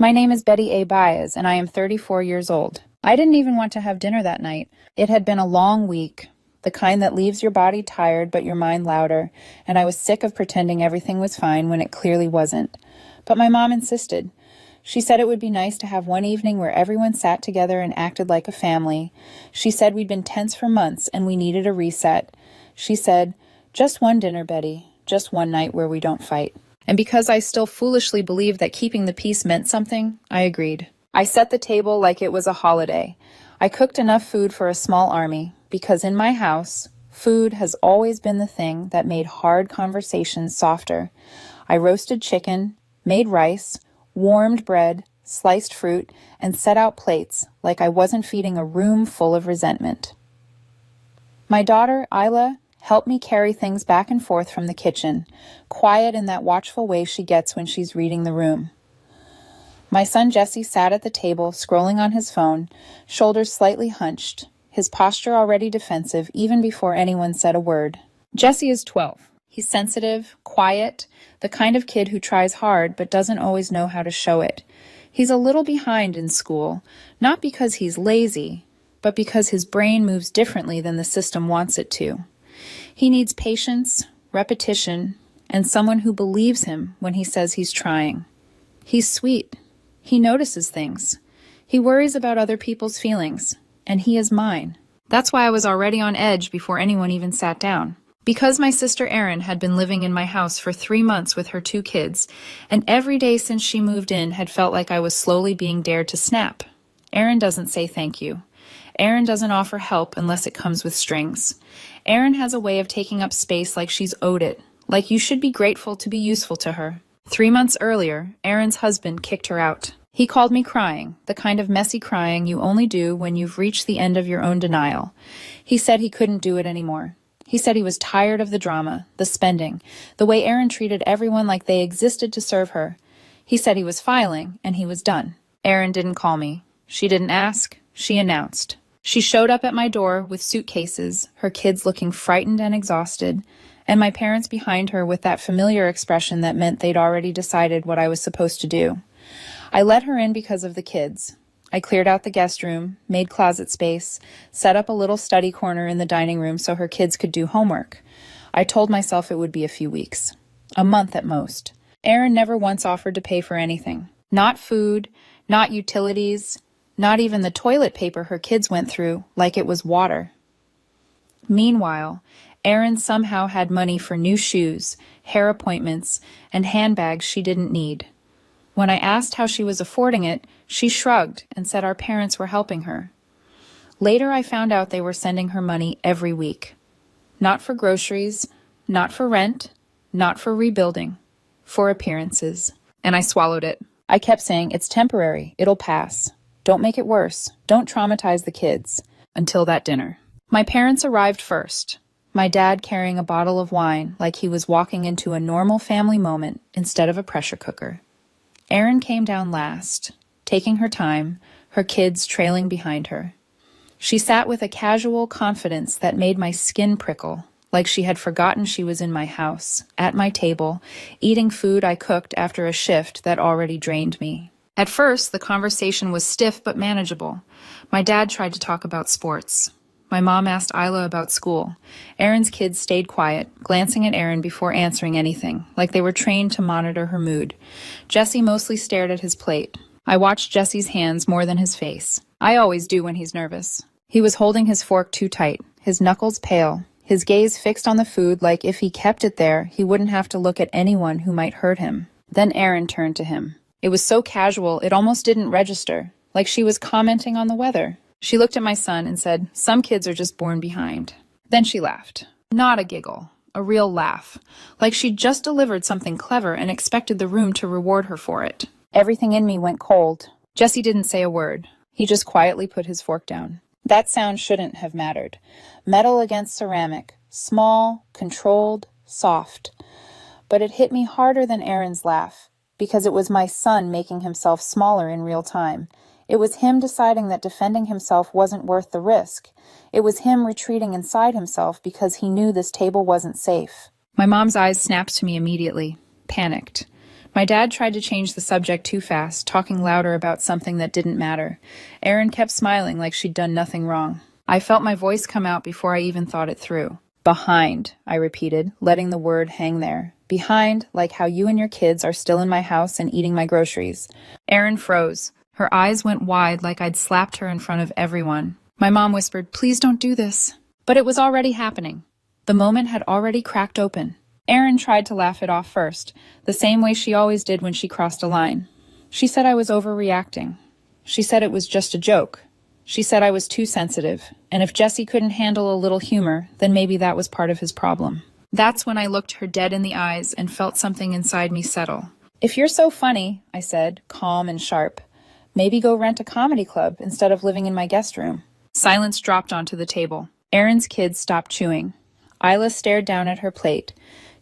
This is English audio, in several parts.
My name is Betty A. Baez, and I am 34 years old. I didn't even want to have dinner that night. It had been a long week, the kind that leaves your body tired but your mind louder, and I was sick of pretending everything was fine when it clearly wasn't. But my mom insisted. She said it would be nice to have one evening where everyone sat together and acted like a family. She said we'd been tense for months and we needed a reset. She said, "Just one dinner, Betty. Just one night where we don't fight." And because I still foolishly believed that keeping the peace meant something, I agreed. I set the table like it was a holiday. I cooked enough food for a small army, because in my house, food has always been the thing that made hard conversations softer. I roasted chicken, made rice, warmed bread, sliced fruit, and set out plates like I wasn't feeding a room full of resentment. My daughter, Isla, helped me carry things back and forth from the kitchen, quiet in that watchful way she gets when she's reading the room. My son Jesse sat at the table, scrolling on his phone, shoulders slightly hunched, his posture already defensive even before anyone said a word. Jesse is 12. He's sensitive, quiet, the kind of kid who tries hard but doesn't always know how to show it. He's a little behind in school, not because he's lazy, but because his brain moves differently than the system wants it to. He needs patience, repetition, and someone who believes him when he says he's trying. He's sweet. He notices things. He worries about other people's feelings, and he is mine. That's why I was already on edge before anyone even sat down. Because my sister Erin had been living in my house for 3 months with her 2 kids, and every day since she moved in had felt like I was slowly being dared to snap. Erin doesn't say thank you. Erin doesn't offer help unless it comes with strings. Erin has a way of taking up space like she's owed it, like you should be grateful to be useful to her. 3 months earlier, Erin's husband kicked her out. He called me crying, the kind of messy crying you only do when you've reached the end of your own denial. He said he couldn't do it anymore. He said he was tired of the drama, the spending, the way Erin treated everyone like they existed to serve her. He said he was filing, and he was done. Erin didn't call me. She didn't ask. She announced. She showed up at my door with suitcases, her kids looking frightened and exhausted, and my parents behind her with that familiar expression that meant they'd already decided what I was supposed to do. I let her in because of the kids. I cleared out the guest room, made closet space, set up a little study corner in the dining room so her kids could do homework. I told myself it would be a few weeks. A month at most. Erin never once offered to pay for anything. Not food, not utilities, not even the toilet paper her kids went through, like it was water. Meanwhile, Erin somehow had money for new shoes, hair appointments, and handbags she didn't need. When I asked how she was affording it, she shrugged and said our parents were helping her. Later, I found out they were sending her money every week. Not for groceries, not for rent, not for rebuilding, for appearances. And I swallowed it. I kept saying, "It's temporary, it'll pass. Don't make it worse. Don't traumatize the kids." Until that dinner. My parents arrived first. My dad carrying a bottle of wine like he was walking into a normal family moment instead of a pressure cooker. Erin came down last, taking her time, her kids trailing behind her. She sat with a casual confidence that made my skin prickle, like she had forgotten she was in my house, at my table, eating food I cooked after a shift that already drained me. At first, the conversation was stiff but manageable. My dad tried to talk about sports. My mom asked Isla about school. Erin's kids stayed quiet, glancing at Erin before answering anything, like they were trained to monitor her mood. Jesse mostly stared at his plate. I watched Jesse's hands more than his face. I always do when he's nervous. He was holding his fork too tight, his knuckles pale, his gaze fixed on the food like if he kept it there, he wouldn't have to look at anyone who might hurt him. Then Erin turned to him. It was so casual, it almost didn't register, like she was commenting on the weather. She looked at my son and said, "Some kids are just born behind." Then she laughed. Not a giggle, a real laugh, like she'd just delivered something clever and expected the room to reward her for it. Everything in me went cold. Jesse didn't say a word. He just quietly put his fork down. That sound shouldn't have mattered. Metal against ceramic, small, controlled, soft. But it hit me harder than Erin's laugh, because it was my son making himself smaller in real time. It was him deciding that defending himself wasn't worth the risk. It was him retreating inside himself because he knew this table wasn't safe. My mom's eyes snapped to me immediately, panicked. My dad tried to change the subject too fast, talking louder about something that didn't matter. Erin kept smiling like she'd done nothing wrong. I felt my voice come out before I even thought it through. Behind, I repeated, letting the word hang there. Behind, like how you and your kids are still in my house and eating my groceries. Erin froze. Her eyes went wide like I'd slapped her in front of everyone. My mom whispered, "Please don't do this." But it was already happening. The moment had already cracked open. Erin tried to laugh it off first, the same way she always did when she crossed a line. She said I was overreacting. She said it was just a joke. She said I was too sensitive, and if Jesse couldn't handle a little humor, then maybe that was part of his problem. That's when I looked her dead in the eyes and felt something inside me settle. "If you're so funny," I said, calm and sharp, "maybe go rent a comedy club instead of living in my guest room." Silence dropped onto the table. Erin's kids stopped chewing. Isla stared down at her plate.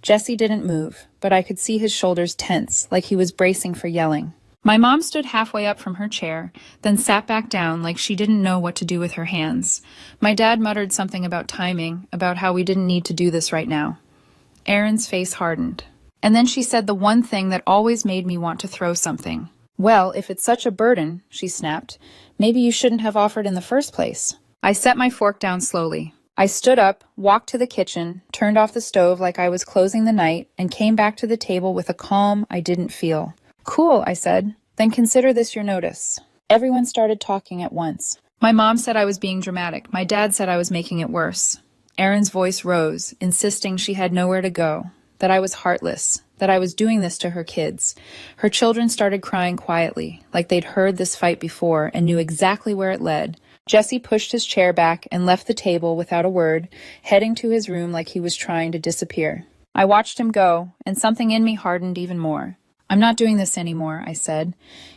Jesse didn't move, but I could see his shoulders tense, like he was bracing for yelling. My mom stood halfway up from her chair, then sat back down like she didn't know what to do with her hands. My dad muttered something about timing, about how we didn't need to do this right now. Erin's face hardened. And then she said the one thing that always made me want to throw something. "Well, if it's such a burden," she snapped, "maybe you shouldn't have offered in the first place." I set my fork down slowly. I stood up, walked to the kitchen, turned off the stove like I was closing the night, and came back to the table with a calm I didn't feel. "Cool," I said. "Then consider this your notice." Everyone started talking at once. My mom said I was being dramatic. My dad said I was making it worse. Erin's voice rose, insisting she had nowhere to go, that I was heartless, that I was doing this to her kids. Her children started crying quietly, like they'd heard this fight before and knew exactly where it led. Jesse pushed his chair back and left the table without a word, heading to his room like he was trying to disappear. I watched him go, and something in me hardened even more. "I'm not doing this anymore," I said.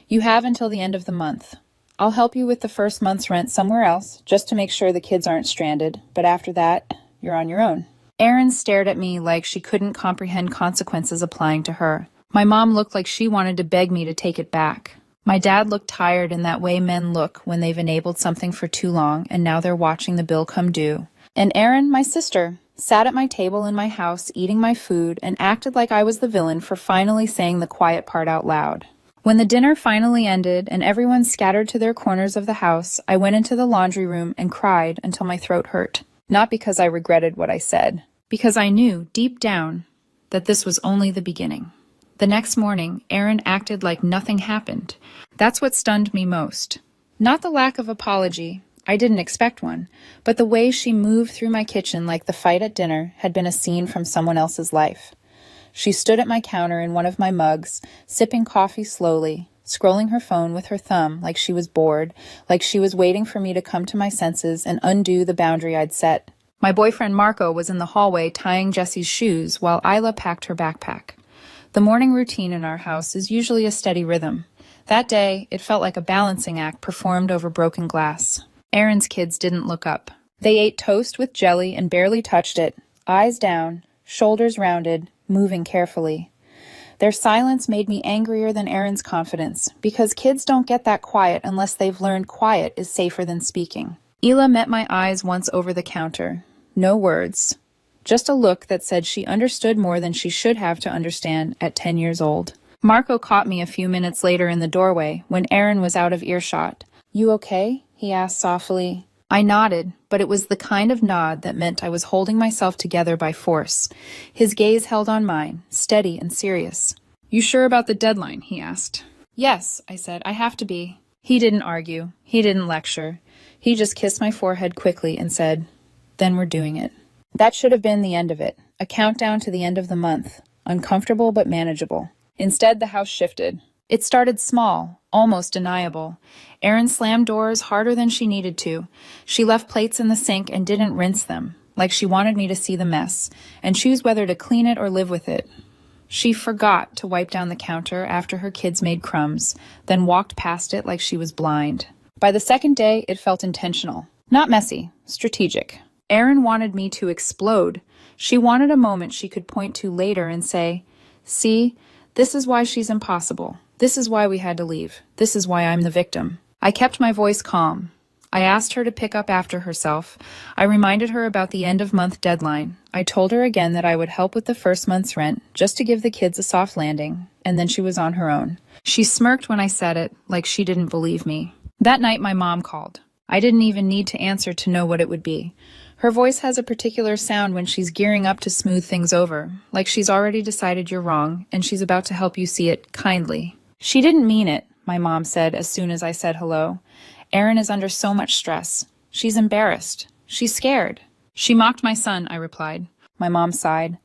"You have until the end of the month. I'll help you with the first month's rent somewhere else, just to make sure the kids aren't stranded, but after that, you're on your own." Erin stared at me like she couldn't comprehend consequences applying to her. My mom looked like she wanted to beg me to take it back. My dad looked tired in that way men look when they've enabled something for too long and now they're watching the bill come due. And Erin, my sister, sat at my table in my house eating my food and acted like I was the villain for finally saying the quiet part out loud. When the dinner finally ended and everyone scattered to their corners of the house, I went into the laundry room and cried until my throat hurt. Not because I regretted what I said, because I knew, deep down, that this was only the beginning. The next morning, Erin acted like nothing happened. That's what stunned me most. Not the lack of apology, I didn't expect one, but the way she moved through my kitchen like the fight at dinner had been a scene from someone else's life. She stood at my counter in one of my mugs, sipping coffee slowly, scrolling her phone with her thumb like she was bored, like she was waiting for me to come to my senses and undo the boundary I'd set. My boyfriend Marco was in the hallway tying Jesse's shoes while Isla packed her backpack. The morning routine in our house is usually a steady rhythm. That day, it felt like a balancing act performed over broken glass. Erin's kids didn't look up. They ate toast with jelly and barely touched it, eyes down, shoulders rounded, moving carefully. Their silence made me angrier than Erin's confidence, because kids don't get that quiet unless they've learned quiet is safer than speaking. Ela met my eyes once over the counter. No words. Just a look that said she understood more than she should have to understand at 10 years old. Marco caught me a few minutes later in the doorway when Erin was out of earshot. "You okay?" he asked softly. I nodded, but it was the kind of nod that meant I was holding myself together by force. His gaze held on mine, steady and serious. "You sure about the deadline?" he asked. "Yes," I said. "I have to be." He didn't argue. He didn't lecture. He just kissed my forehead quickly and said, "Then we're doing it." That should have been the end of it. A countdown to the end of the month. Uncomfortable but manageable. Instead, the house shifted. It started small, almost deniable. Erin slammed doors harder than she needed to. She left plates in the sink and didn't rinse them, like she wanted me to see the mess, and choose whether to clean it or live with it. She forgot to wipe down the counter after her kids made crumbs, then walked past it like she was blind. By the second day, it felt intentional. Not messy, strategic. Erin wanted me to explode. She wanted a moment she could point to later and say, "See, this is why she's impossible. This is why we had to leave. This is why I'm the victim." I kept my voice calm. I asked her to pick up after herself. I reminded her about the end-of-month deadline. I told her again that I would help with the first month's rent, just to give the kids a soft landing, and then she was on her own. She smirked when I said it, like she didn't believe me. That night my mom called. I didn't even need to answer to know what it would be. Her voice has a particular sound when she's gearing up to smooth things over, like she's already decided you're wrong, and she's about to help you see it kindly. She didn't mean it, my mom said as soon as I said hello. Erin is under so much stress. She's embarrassed. She's scared. She mocked my son, I replied. My mom sighed.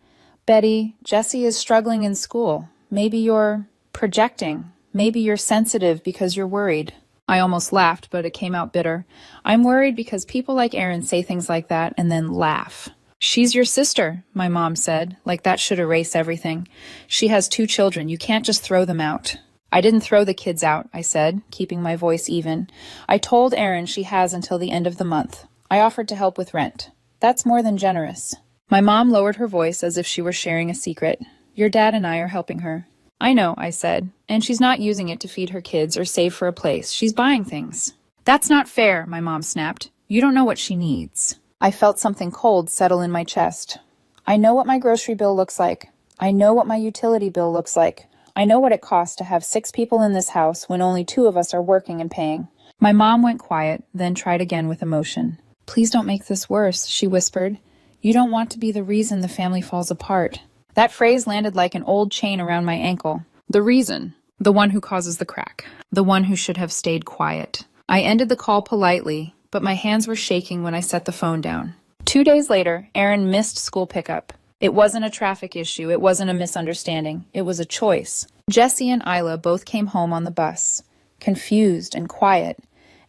Betty, Jessie is struggling in school. Maybe you're projecting. Maybe you're sensitive because you're worried. I almost laughed, but it came out bitter. I'm worried because people like Erin say things like that and then laugh. She's your sister, my mom said, like that should erase everything. She has 2 children. You can't just throw them out. I didn't throw the kids out, I said, keeping my voice even. I told Erin she has until the end of the month. I offered to help with rent. That's more than generous. My mom lowered her voice as if she were sharing a secret. Your dad and I are helping her. I know, I said, and she's not using it to feed her kids or save for a place. She's buying things. That's not fair, my mom snapped. You don't know what she needs. I felt something cold settle in my chest. I know what my grocery bill looks like. I know what my utility bill looks like. I know what it costs to have 6 people in this house when only 2 of us are working and paying. My mom went quiet, then tried again with emotion. Please don't make this worse, she whispered. You don't want to be the reason the family falls apart. That phrase landed like an old chain around my ankle. The reason. The one who causes the crack. The one who should have stayed quiet. I ended the call politely, but my hands were shaking when I set the phone down. 2 days later, Erin missed school pickup. It wasn't a traffic issue. It wasn't a misunderstanding. It was a choice. Jessie and Isla both came home on the bus, confused and quiet,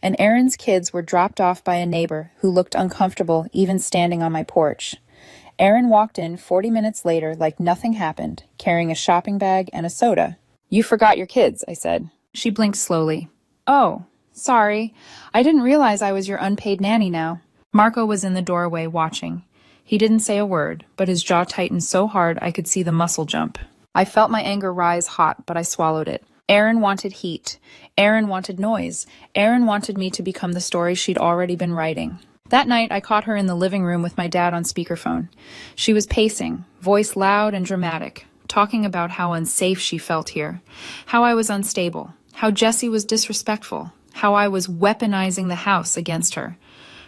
and Erin's kids were dropped off by a neighbor who looked uncomfortable even standing on my porch. Erin walked in 40 minutes later like nothing happened, carrying a shopping bag and a soda. You forgot your kids, I said. She blinked slowly. Oh, sorry. I didn't realize I was your unpaid nanny now. Marco was in the doorway watching. He didn't say a word, but his jaw tightened so hard I could see the muscle jump. I felt my anger rise hot, but I swallowed it. Erin wanted heat. Erin wanted noise. Erin wanted me to become the story she'd already been writing. That night, I caught her in the living room with my dad on speakerphone. She was pacing, voice loud and dramatic, talking about how unsafe she felt here, how I was unstable, how Jessie was disrespectful, how I was weaponizing the house against her.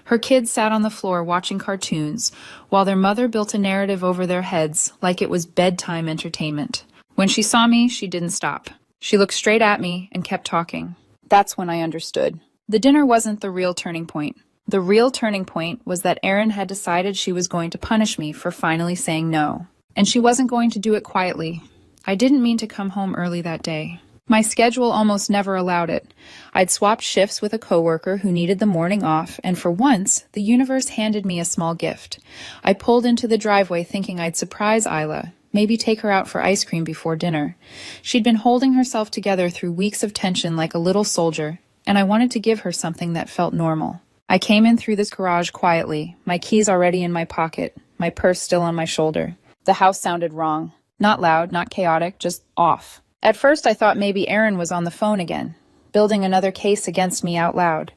Her kids sat on the floor watching cartoons, while their mother built a narrative over their heads like it was bedtime entertainment. When she saw me, she didn't stop. She looked straight at me and kept talking. That's when I understood. The dinner wasn't the real turning point. The real turning point was that Erin had decided she was going to punish me for finally saying no. And she wasn't going to do it quietly. I didn't mean to come home early that day. My schedule almost never allowed it. I'd swapped shifts with a coworker who needed the morning off, and for once, the universe handed me a small gift. I pulled into the driveway thinking I'd surprise Isla, maybe take her out for ice cream before dinner. She'd been holding herself together through weeks of tension like a little soldier, and I wanted to give her something that felt normal. I came in through this garage quietly, my keys already in my pocket, my purse still on my shoulder. The house sounded wrong. Not loud, not chaotic, just off. At first I thought maybe Erin was on the phone again, building another case against me out loud.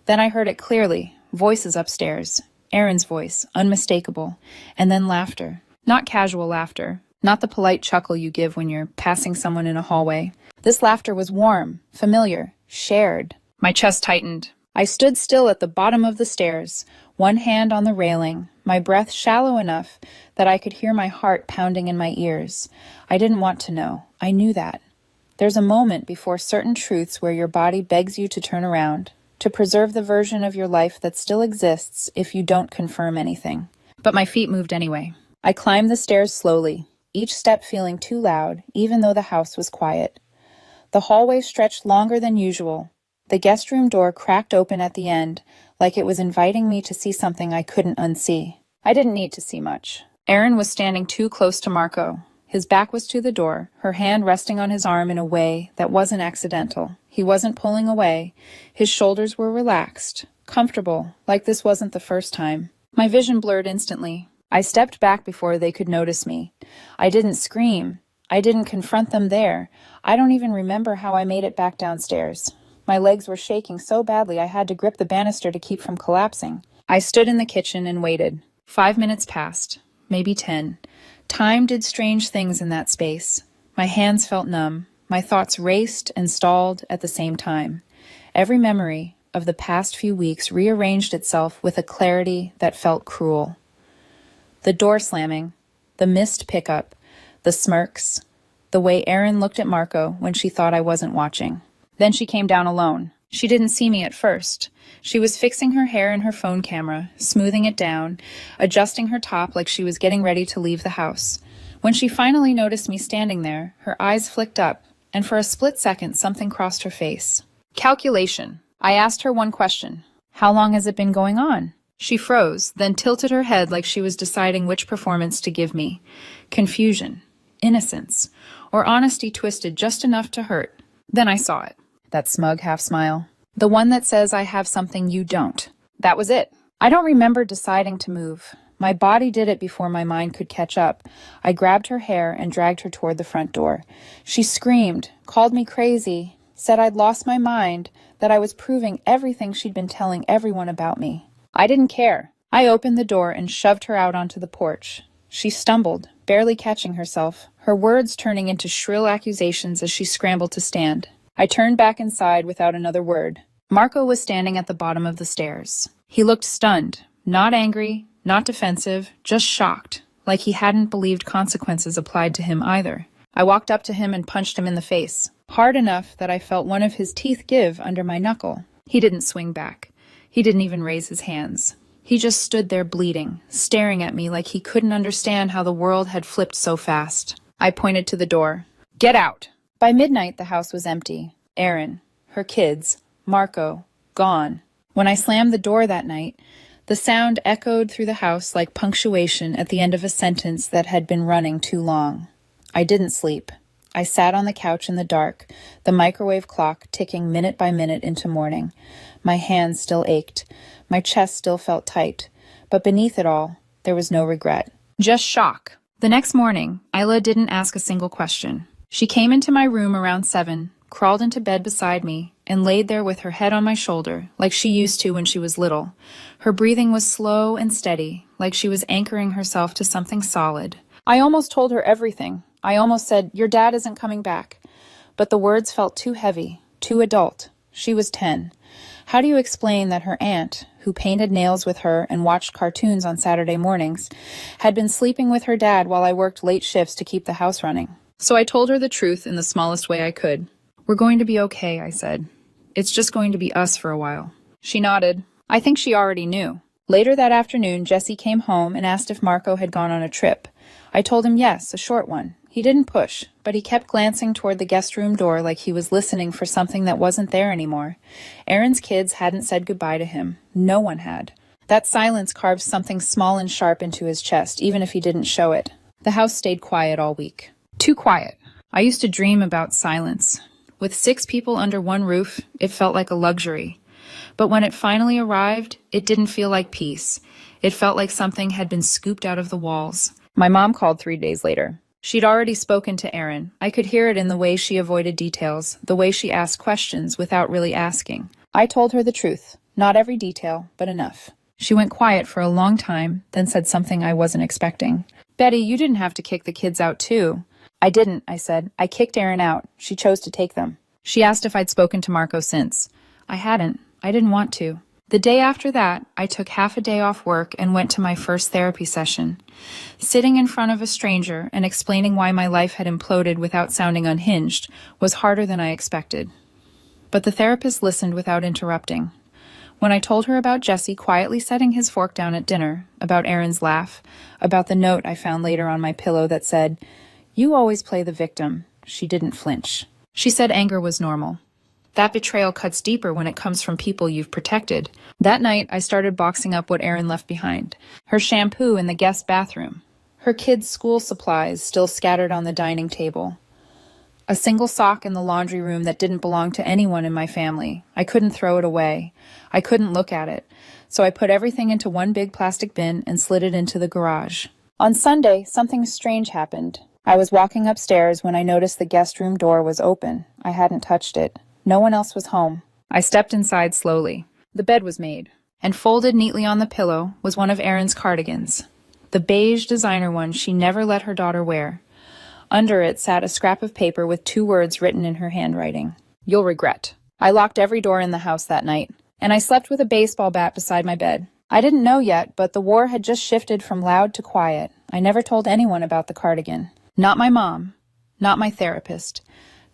Then I heard it clearly, voices upstairs. Erin's voice, unmistakable. And then laughter. Not casual laughter. Not the polite chuckle you give when you're passing someone in a hallway. This laughter was warm, familiar, shared. My chest tightened. I stood still at the bottom of the stairs, one hand on the railing, my breath shallow enough that I could hear my heart pounding in my ears. I didn't want to know. I knew that. There's a moment before certain truths where your body begs you to turn around, to preserve the version of your life that still exists if you don't confirm anything. But my feet moved anyway. I climbed the stairs slowly, each step feeling too loud, even though the house was quiet. The hallway stretched longer than usual. The guest room door cracked open at the end, like it was inviting me to see something I couldn't unsee. I didn't need to see much. Erin was standing too close to Marco. His back was to the door, her hand resting on his arm in a way that wasn't accidental. He wasn't pulling away. His shoulders were relaxed, comfortable, like this wasn't the first time. My vision blurred instantly. I stepped back before they could notice me. I didn't scream. I didn't confront them there. I don't even remember how I made it back downstairs. My legs were shaking so badly I had to grip the banister to keep from collapsing. I stood in the kitchen and waited. 5 minutes passed, maybe 10. Time did strange things in that space. My hands felt numb. My thoughts raced and stalled at the same time. Every memory of the past few weeks rearranged itself with a clarity that felt cruel. The door slamming, the missed pickup, the smirks, the way Erin looked at Marco when she thought I wasn't watching. Then she came down alone. She didn't see me at first. She was fixing her hair in her phone camera, smoothing it down, adjusting her top like she was getting ready to leave the house. When she finally noticed me standing there, her eyes flicked up, and for a split second something crossed her face. Calculation. I asked her one question. How long has it been going on? She froze, then tilted her head like she was deciding which performance to give me. Confusion, innocence, or honesty twisted just enough to hurt. Then I saw it. That smug half-smile. The one that says I have something you don't. That was it. I don't remember deciding to move. My body did it before my mind could catch up. I grabbed her hair and dragged her toward the front door. She screamed, called me crazy, said I'd lost my mind, that I was proving everything she'd been telling everyone about me. I didn't care. I opened the door and shoved her out onto the porch. She stumbled, barely catching herself, her words turning into shrill accusations as she scrambled to stand. I turned back inside without another word. Marco was standing at the bottom of the stairs. He looked stunned, not angry, not defensive, just shocked, like he hadn't believed consequences applied to him either. I walked up to him and punched him in the face, hard enough that I felt one of his teeth give under my knuckle. He didn't swing back. He didn't even raise his hands. He just stood there bleeding, staring at me like he couldn't understand how the world had flipped so fast. I pointed to the door. Get out! By midnight, the house was empty. Erin, her kids, Marco, gone. When I slammed the door that night, the sound echoed through the house like punctuation at the end of a sentence that had been running too long. I didn't sleep. I sat on the couch in the dark, the microwave clock ticking minute by minute into morning. My hands still ached. My chest still felt tight. But beneath it all, there was no regret. Just shock. The next morning, Isla didn't ask a single question. She came into my room around 7, crawled into bed beside me, and laid there with her head on my shoulder, like she used to when she was little. Her breathing was slow and steady, like she was anchoring herself to something solid. I almost told her everything. I almost said, "Your dad isn't coming back." But the words felt too heavy, too adult. She was 10. How do you explain that her aunt, who painted nails with her and watched cartoons on Saturday mornings, had been sleeping with her dad while I worked late shifts to keep the house running? So I told her the truth in the smallest way I could. "We're going to be okay," I said. "It's just going to be us for a while." She nodded. I think she already knew. Later that afternoon, Jesse came home and asked if Marco had gone on a trip. I told him yes, a short one. He didn't push, but he kept glancing toward the guest room door like he was listening for something that wasn't there anymore. Erin's kids hadn't said goodbye to him. No one had. That silence carved something small and sharp into his chest, even if he didn't show it. The house stayed quiet all week. Too quiet. I used to dream about silence. With 6 people under one roof, it felt like a luxury. But when it finally arrived, it didn't feel like peace. It felt like something had been scooped out of the walls. My mom called 3 days later. She'd already spoken to Erin. I could hear it in the way she avoided details, the way she asked questions without really asking. I told her the truth. Not every detail, but enough. She went quiet for a long time, then said something I wasn't expecting. "Betty, you didn't have to kick the kids out too." "I didn't," I said. "I kicked Erin out. She chose to take them." She asked if I'd spoken to Marco since. I hadn't. I didn't want to. The day after that, I took half a day off work and went to my first therapy session. Sitting in front of a stranger and explaining why my life had imploded without sounding unhinged was harder than I expected. But the therapist listened without interrupting. When I told her about Jesse quietly setting his fork down at dinner, about Erin's laugh, about the note I found later on my pillow that said, "You always play the victim," she didn't flinch. She said anger was normal. That betrayal cuts deeper when it comes from people you've protected. That night, I started boxing up what Erin left behind. Her shampoo in the guest bathroom. Her kids' school supplies still scattered on the dining table. A single sock in the laundry room that didn't belong to anyone in my family. I couldn't throw it away. I couldn't look at it. So I put everything into one big plastic bin and slid it into the garage. On Sunday, something strange happened. I was walking upstairs when I noticed the guest room door was open. I hadn't touched it. No one else was home. I stepped inside slowly. The bed was made, and folded neatly on the pillow was one of Erin's cardigans, the beige designer one she never let her daughter wear. Under it sat a scrap of paper with 2 words written in her handwriting. You'll regret. I locked every door in the house that night, and I slept with a baseball bat beside my bed. I didn't know yet, but the war had just shifted from loud to quiet. I never told anyone about the cardigan. Not my mom, not my therapist,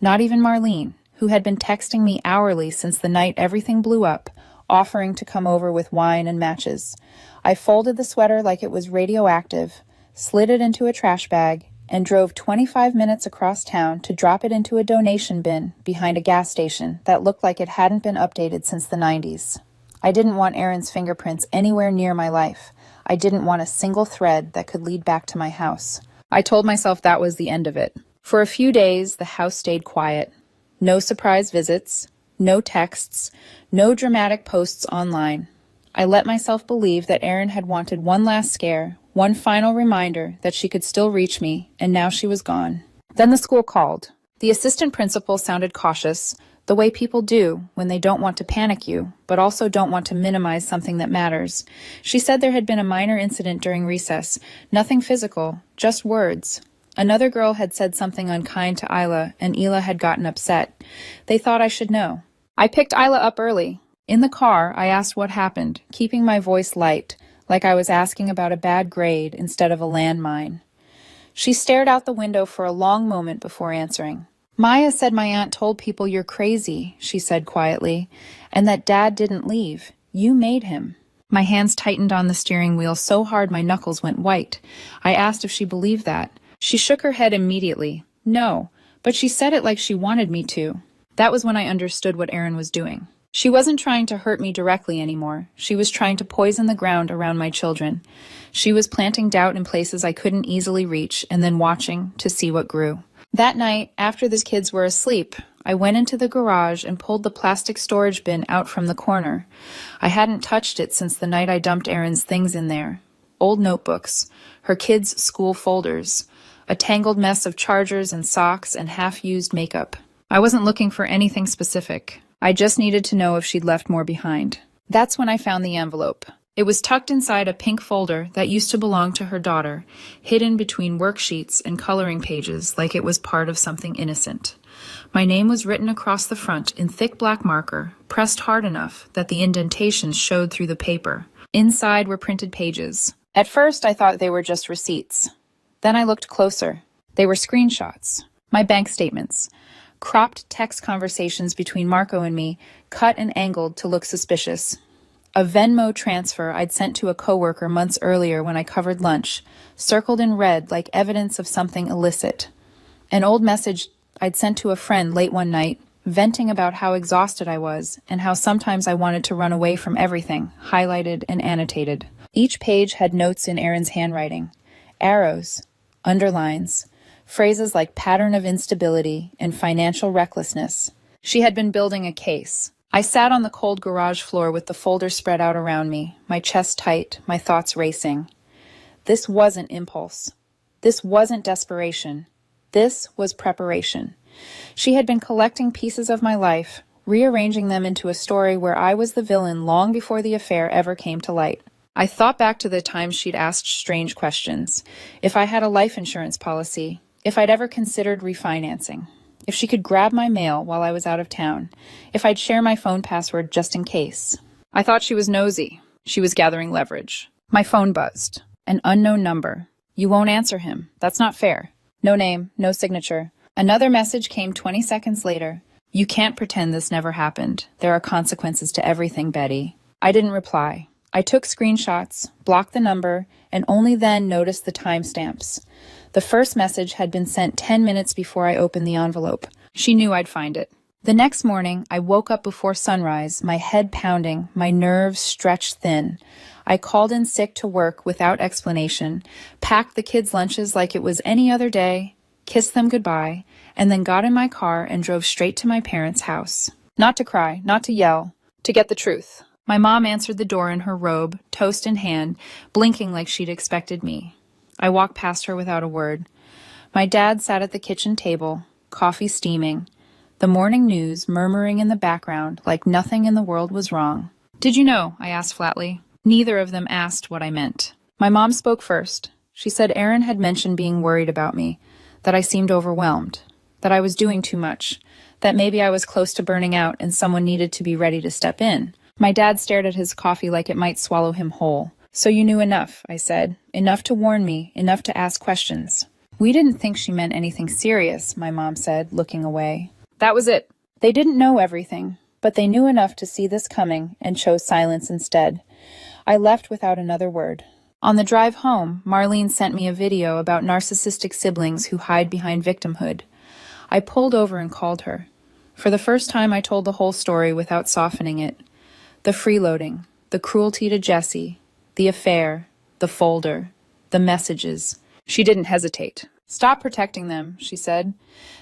not even Marlene, who had been texting me hourly since the night everything blew up, offering to come over with wine and matches. I folded the sweater like it was radioactive, slid it into a trash bag, and drove 25 minutes across town to drop it into a donation bin behind a gas station that looked like it hadn't been updated since the 90s. I didn't want Erin's fingerprints anywhere near my life. I didn't want a single thread that could lead back to my house. I told myself that was the end of it. For a few days, the house stayed quiet. No surprise visits, no texts, no dramatic posts online. I let myself believe that Erin had wanted one last scare, one final reminder that she could still reach me, and now she was gone. Then the school called. The assistant principal sounded cautious, the way people do when they don't want to panic you, but also don't want to minimize something that matters. She said there had been a minor incident during recess, nothing physical, just words. Another girl had said something unkind to Isla, and Ela had gotten upset. They thought I should know. I picked Isla up early. In the car, I asked what happened, keeping my voice light, like I was asking about a bad grade instead of a landmine. She stared out the window for a long moment before answering. Maya said my aunt told people you're crazy, she said quietly, and that Dad didn't leave. You made him. My hands tightened on the steering wheel so hard my knuckles went white. I asked if she believed that. She shook her head immediately. No, but she said it like she wanted me to. That was when I understood what Erin was doing. She wasn't trying to hurt me directly anymore. She was trying to poison the ground around my children. She was planting doubt in places I couldn't easily reach and then watching to see what grew. That night, after the kids were asleep, I went into the garage and pulled the plastic storage bin out from the corner. I hadn't touched it since the night I dumped Erin's things in there. Old notebooks, her kids' school folders, a tangled mess of chargers and socks and half-used makeup. I wasn't looking for anything specific. I just needed to know if she'd left more behind. That's when I found the envelope. It was tucked inside a pink folder that used to belong to her daughter, hidden between worksheets and coloring pages like it was part of something innocent. My name was written across the front in thick black marker, pressed hard enough that the indentations showed through the paper. Inside were printed pages. At first, I thought they were just receipts. Then I looked closer. They were screenshots. My bank statements. Cropped text conversations between Marco and me, cut and angled to look suspicious. A Venmo transfer I'd sent to a coworker months earlier when I covered lunch, circled in red like evidence of something illicit. An old message I'd sent to a friend late one night, venting about how exhausted I was and how sometimes I wanted to run away from everything, highlighted and annotated. Each page had notes in Erin's handwriting, arrows, underlines, phrases like pattern of instability and financial recklessness. She had been building a case. I sat on the cold garage floor with the folder spread out around me, my chest tight, my thoughts racing. This wasn't impulse. This wasn't desperation. This was preparation. She had been collecting pieces of my life, rearranging them into a story where I was the villain long before the affair ever came to light. I thought back to the times she'd asked strange questions. If I had a life insurance policy, if I'd ever considered refinancing, if she could grab my mail while I was out of town, if I'd share my phone password just in case. I thought she was nosy. She was gathering leverage. My phone buzzed. An unknown number. You won't answer him. That's not fair. No name, no signature. Another message came 20 seconds later. You can't pretend this never happened. There are consequences to everything, Betty. I didn't reply. I took screenshots, blocked the number, and only then noticed the timestamps. The first message had been sent 10 minutes before I opened the envelope. She knew I'd find it. The next morning, I woke up before sunrise, my head pounding, my nerves stretched thin. I called in sick to work without explanation, packed the kids' lunches like it was any other day, kissed them goodbye, and then got in my car and drove straight to my parents' house. Not to cry, not to yell, to get the truth. My mom answered the door in her robe, toast in hand, blinking like she'd expected me. I walked past her without a word. My dad sat at the kitchen table, coffee steaming. the morning news murmuring in the background like nothing in the world was wrong. "Did you know?" I asked flatly. Neither of them asked what I meant. My mom spoke first. She said Aaron had mentioned being worried about me, that I seemed overwhelmed, that I was doing too much, that maybe I was close to burning out and someone needed to be ready to step in. My dad stared at his coffee like it might swallow him whole. "So you knew enough," I said. "Enough to warn me, enough to ask questions." "We didn't think she meant anything serious," my mom said, looking away. That was it. They didn't know everything, but they knew enough to see this coming and chose silence instead. I left without another word. On the drive home, Marlene sent me a video about narcissistic siblings who hide behind victimhood. I pulled over and called her. For the first time, I told the whole story without softening it. The freeloading, the cruelty to Jesse, the affair, the folder, the messages. She didn't hesitate. "Stop protecting them," she said.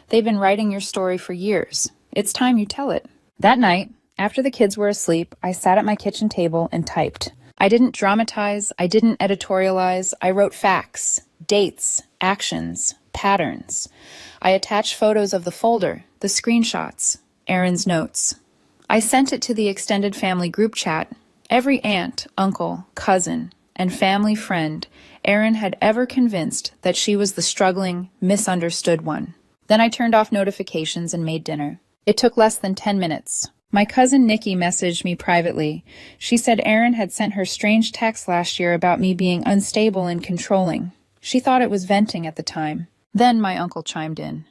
"They've been writing your story for years. It's time you tell it." That night, after the kids were asleep, I sat at my kitchen table and typed. I didn't dramatize, I didn't editorialize, I wrote facts, dates, actions, patterns. I attached photos of the folder, the screenshots, Aaron's notes. I sent it to the extended family group chat. Every aunt, uncle, cousin, and family friend Aaron had ever convinced that she was the struggling, misunderstood one. Then I turned off notifications and made dinner. It took less than 10 minutes. My cousin Nikki messaged me privately. She said Aaron had sent her strange text last year about me being unstable and controlling. She thought it was venting at the time. Then my uncle chimed in.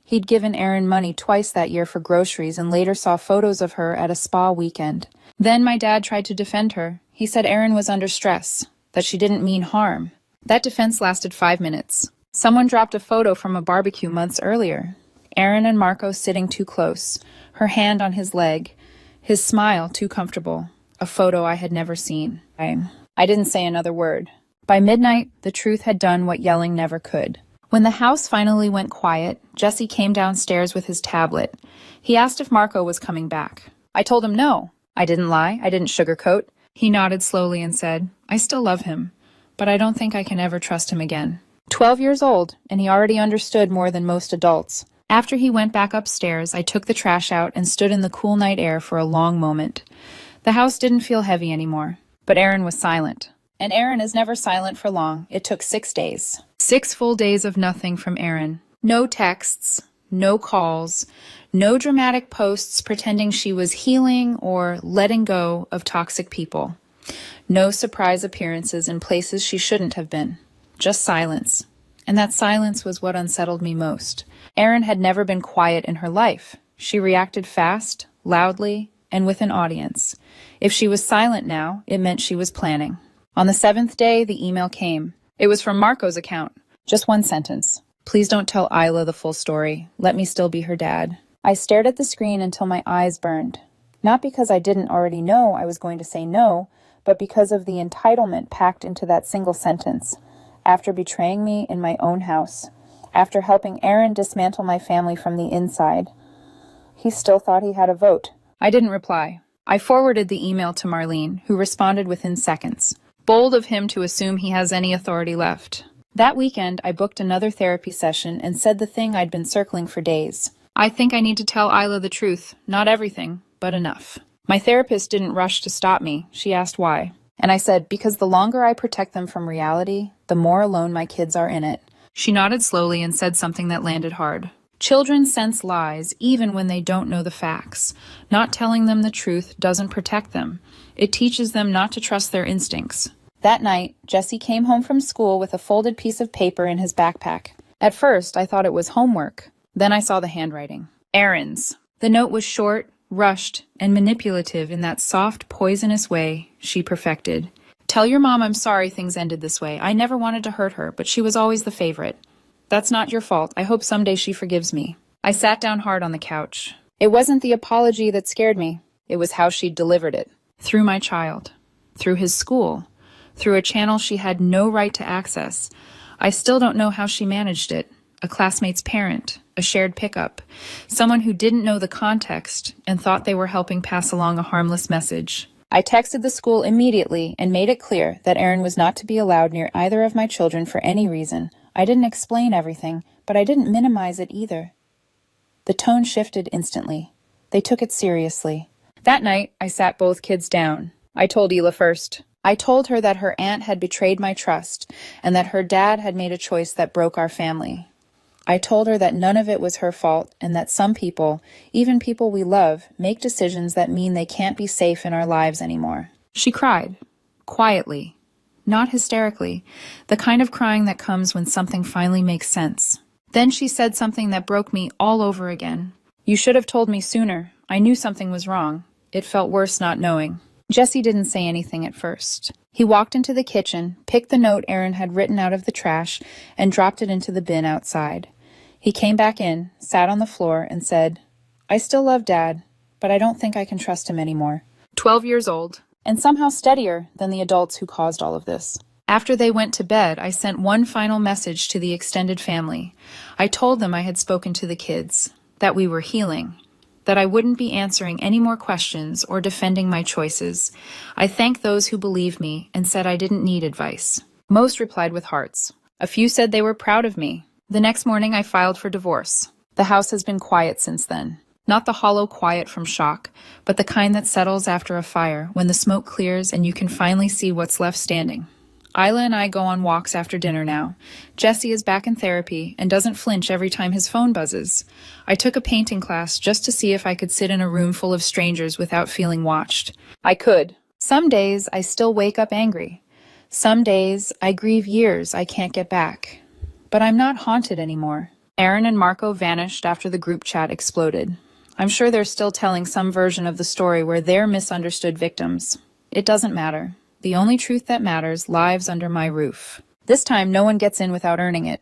He'd given Aaron money twice that year for groceries and later saw photos of her at a spa weekend. Then my dad tried to defend her. He said Aaron was under stress, that she didn't mean harm. That defense lasted 5 minutes. Someone dropped a photo from a barbecue months earlier. Aaron and Marco sitting too close, her hand on his leg, his smile too comfortable, a photo I had never seen. I didn't say another word. By midnight, the truth had done what yelling never could. When the house finally went quiet, Jesse came downstairs with his tablet. He asked if Marco was coming back. I told him no. I didn't lie. I didn't sugarcoat. He nodded slowly and said, "I still love him, but I don't think I can ever trust him again." 12 years old, and he already understood more than most adults. After he went back upstairs, I took the trash out and stood in the cool night air for a long moment. The house didn't feel heavy anymore, but Aaron was silent. And Aaron is never silent for long. It took 6 days. 6 full days of nothing from Aaron. No texts, no calls, no dramatic posts pretending she was healing or letting go of toxic people. No surprise appearances in places she shouldn't have been. Just silence. And that silence was what unsettled me most. Aaron had never been quiet in her life. She reacted fast, loudly, and with an audience. If she was silent now, it meant she was planning. On the 7th day, the email came. It was from Marco's account. Just one sentence. "Please don't tell Isla the full story. Let me still be her dad." I stared at the screen until my eyes burned. Not because I didn't already know I was going to say no, but because of the entitlement packed into that single sentence. After betraying me in my own house, after helping Aaron dismantle my family from the inside, he still thought he had a vote. I didn't reply. I forwarded the email to Marlene, who responded within seconds. Bold of him to assume he has any authority left. That weekend, I booked another therapy session and said the thing I'd been circling for days. I think I need to tell Isla the truth. Not everything, but enough. My therapist didn't rush to stop me. She asked why. And I said, because the longer I protect them from reality, the more alone my kids are in it. She nodded slowly and said something that landed hard. Children sense lies even when they don't know the facts. Not telling them the truth doesn't protect them. It teaches them not to trust their instincts. That night, Jesse came home from school with a folded piece of paper in his backpack. At first, I thought it was homework. Then I saw the handwriting. Aaron's. The note was short, rushed, and manipulative in that soft, poisonous way she perfected. "Tell your mom I'm sorry things ended this way. I never wanted to hurt her, but she was always the favorite. That's not your fault. I hope someday she forgives me." I sat down hard on the couch. It wasn't the apology that scared me. It was how she delivered it. Through my child. Through his school. Through a channel she had no right to access. I still don't know how she managed it. A classmate's parent. A shared pickup. Someone who didn't know the context and thought they were helping pass along a harmless message. I texted the school immediately and made it clear that Aaron was not to be allowed near either of my children for any reason. I didn't explain everything, but I didn't minimize it either. The tone shifted instantly. They took it seriously. That night, I sat both kids down. I told Ela first. I told her that her aunt had betrayed my trust and that her dad had made a choice that broke our family. I told her that none of it was her fault and that some people, even people we love, make decisions that mean they can't be safe in our lives anymore. She cried, quietly, not hysterically, the kind of crying that comes when something finally makes sense. Then she said something that broke me all over again. You should have told me sooner. I knew something was wrong. It felt worse not knowing. Jesse didn't say anything at first. He walked into the kitchen, picked the note Aaron had written out of the trash, and dropped it into the bin outside. He came back in, sat on the floor, and said, I still love Dad, but I don't think I can trust him anymore. 12 years old, and somehow steadier than the adults who caused all of this. After they went to bed, I sent one final message to the extended family. I told them I had spoken to the kids, that we were healing, that I wouldn't be answering any more questions or defending my choices. I thanked those who believed me and said I didn't need advice. Most replied with hearts. A few said they were proud of me. The next morning, I filed for divorce. The house has been quiet since then. Not the hollow quiet from shock, but the kind that settles after a fire when the smoke clears and you can finally see what's left standing. Isla and I go on walks after dinner now. Jesse is back in therapy and doesn't flinch every time his phone buzzes. I took a painting class just to see if I could sit in a room full of strangers without feeling watched. I could. Some days, I still wake up angry. Some days, I grieve years I can't get back. But I'm not haunted anymore. Aaron and Marco vanished after the group chat exploded. I'm sure they're still telling some version of the story where they're misunderstood victims. It doesn't matter. The only truth that matters lives under my roof. This time, no one gets in without earning it.